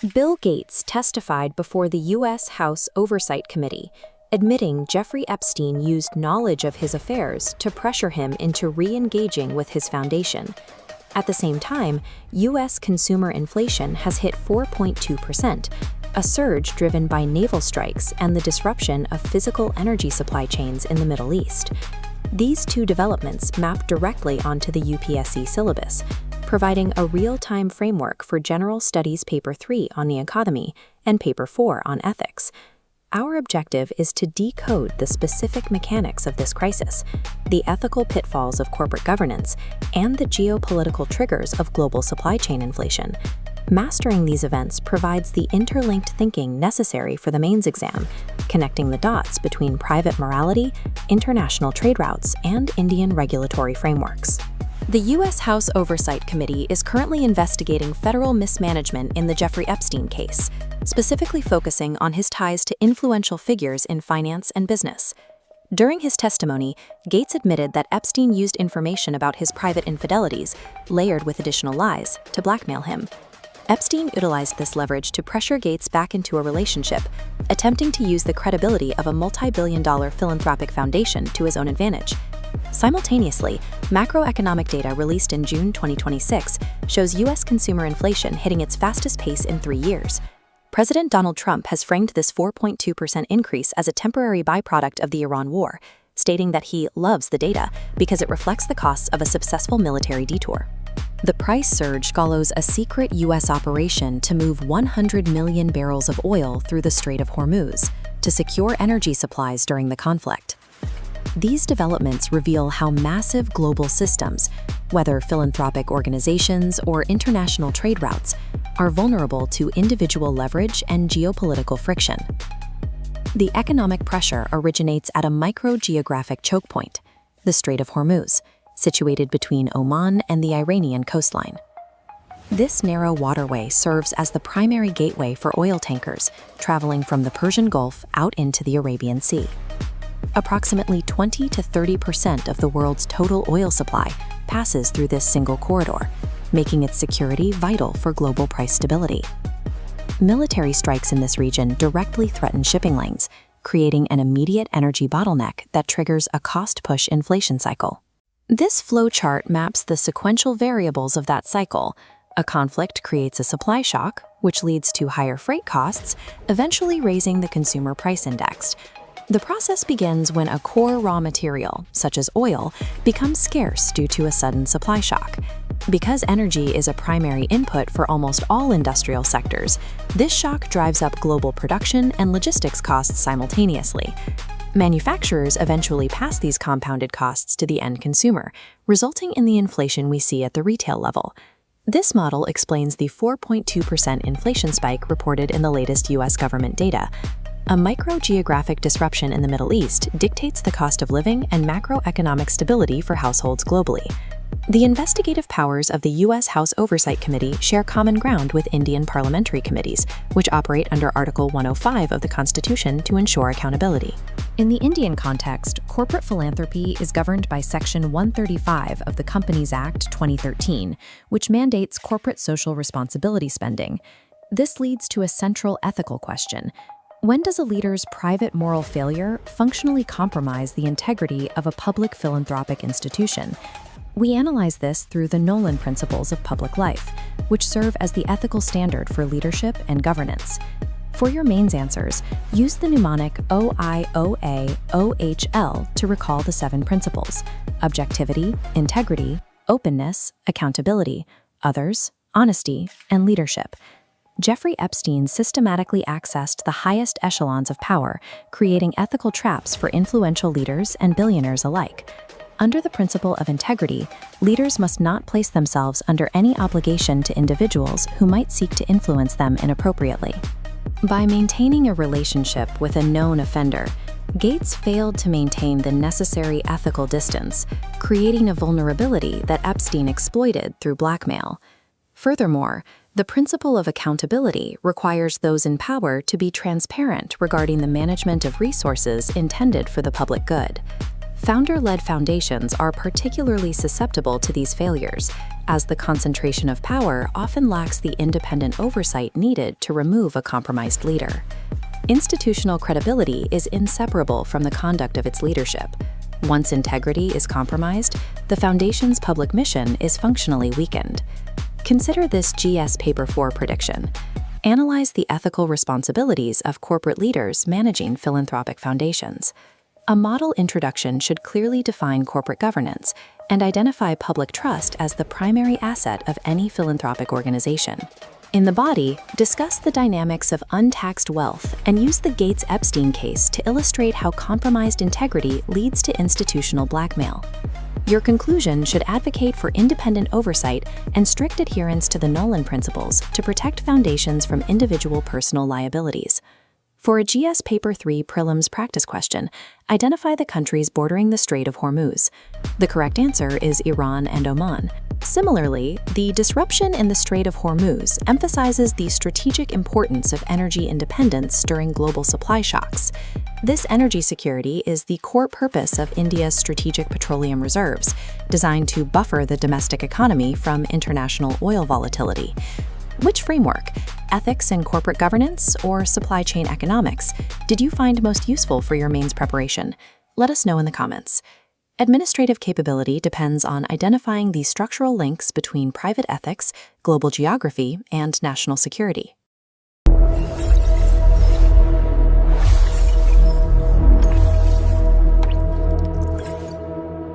Bill Gates testified before the U.S. House Oversight Committee, admitting Jeffrey Epstein used knowledge of his affairs to pressure him into re-engaging with his foundation. At the same time, U.S. consumer inflation has hit 4.2%, a surge driven by naval strikes and the disruption of physical energy supply chains in the Middle East. These two developments map directly onto the UPSC syllabus, providing a real-time framework for General Studies Paper 3 on the economy and Paper 4 on ethics. Our objective is to decode the specific mechanics of this crisis, the ethical pitfalls of corporate governance, and the geopolitical triggers of global supply chain inflation. Mastering these events provides the interlinked thinking necessary for the mains exam, connecting the dots between private morality, international trade routes, and Indian regulatory frameworks. The U.S. House Oversight Committee is currently investigating federal mismanagement in the Jeffrey Epstein case, specifically focusing on his ties to influential figures in finance and business. During his testimony, Gates admitted that Epstein used information about his private infidelities, layered with additional lies, to blackmail him. Epstein utilized this leverage to pressure Gates back into a relationship, attempting to use the credibility of a multi-billion-dollar philanthropic foundation to his own advantage. Simultaneously, macroeconomic data released in June 2026 shows U.S. consumer inflation hitting its fastest pace in 3 years. President Donald Trump has framed this 4.2% increase as a temporary byproduct of the Iran war, stating that he loves the data because it reflects the costs of a successful military detour. The price surge follows a secret U.S. operation to move 100 million barrels of oil through the Strait of Hormuz to secure energy supplies during the conflict. These developments reveal how massive global systems, whether philanthropic organizations or international trade routes, are vulnerable to individual leverage and geopolitical friction. The economic pressure originates at a microgeographic choke point, the Strait of Hormuz, situated between Oman and the Iranian coastline. This narrow waterway serves as the primary gateway for oil tankers traveling from the Persian Gulf out into the Arabian Sea. Approximately 20 to 30% of the world's total oil supply passes through this single corridor, making its security vital for global price stability. Military strikes in this region directly threaten shipping lanes, creating an immediate energy bottleneck that triggers a cost-push inflation cycle. This flowchart maps the sequential variables of that cycle. A conflict creates a supply shock, which leads to higher freight costs, eventually raising the consumer price index. The process begins when a core raw material, such as oil, becomes scarce due to a sudden supply shock. Because energy is a primary input for almost all industrial sectors, this shock drives up global production and logistics costs simultaneously. Manufacturers eventually pass these compounded costs to the end consumer, resulting in the inflation we see at the retail level. This model explains the 4.2% inflation spike reported in the latest U.S. government data. A microgeographic disruption in the Middle East dictates the cost of living and macroeconomic stability for households globally. The investigative powers of the U.S. House Oversight Committee share common ground with Indian parliamentary committees, which operate under Article 105 of the Constitution to ensure accountability. In the Indian context, corporate philanthropy is governed by Section 135 of the Companies Act 2013, which mandates corporate social responsibility spending. This leads to a central ethical question. When does a leader's private moral failure functionally compromise the integrity of a public philanthropic institution? We analyze this through the Nolan principles of public life, which serve as the ethical standard for leadership and governance. For your mains answers, use the mnemonic OIOA-OHL to recall the 7 principles: objectivity, integrity, openness, accountability, others, honesty, and leadership. Jeffrey Epstein systematically accessed the highest echelons of power, creating ethical traps for influential leaders and billionaires alike. Under the principle of integrity, leaders must not place themselves under any obligation to individuals who might seek to influence them inappropriately. By maintaining a relationship with a known offender, Gates failed to maintain the necessary ethical distance, creating a vulnerability that Epstein exploited through blackmail. Furthermore, the principle of accountability requires those in power to be transparent regarding the management of resources intended for the public good. Founder-led foundations are particularly susceptible to these failures, as the concentration of power often lacks the independent oversight needed to remove a compromised leader. Institutional credibility is inseparable from the conduct of its leadership. Once integrity is compromised, the foundation's public mission is functionally weakened. Consider this GS Paper 4 prediction. Analyze the ethical responsibilities of corporate leaders managing philanthropic foundations. A model introduction should clearly define corporate governance and identify public trust as the primary asset of any philanthropic organization. In the body, discuss the dynamics of untaxed wealth and use the Gates-Epstein case to illustrate how compromised integrity leads to institutional blackmail. Your conclusion should advocate for independent oversight and strict adherence to the Nolan principles to protect foundations from individual personal liabilities. For a GS Paper 3 prelims practice question, identify the countries bordering the Strait of Hormuz. The correct answer is Iran and Oman. Similarly, the disruption in the Strait of Hormuz emphasizes the strategic importance of energy independence during global supply shocks. This energy security is the core purpose of India's strategic petroleum reserves, designed to buffer the domestic economy from international oil volatility. Which framework, ethics and corporate governance or supply chain economics, did you find most useful for your mains preparation? Let us know in the comments. Administrative capability depends on identifying the structural links between private ethics, global geography, and national security.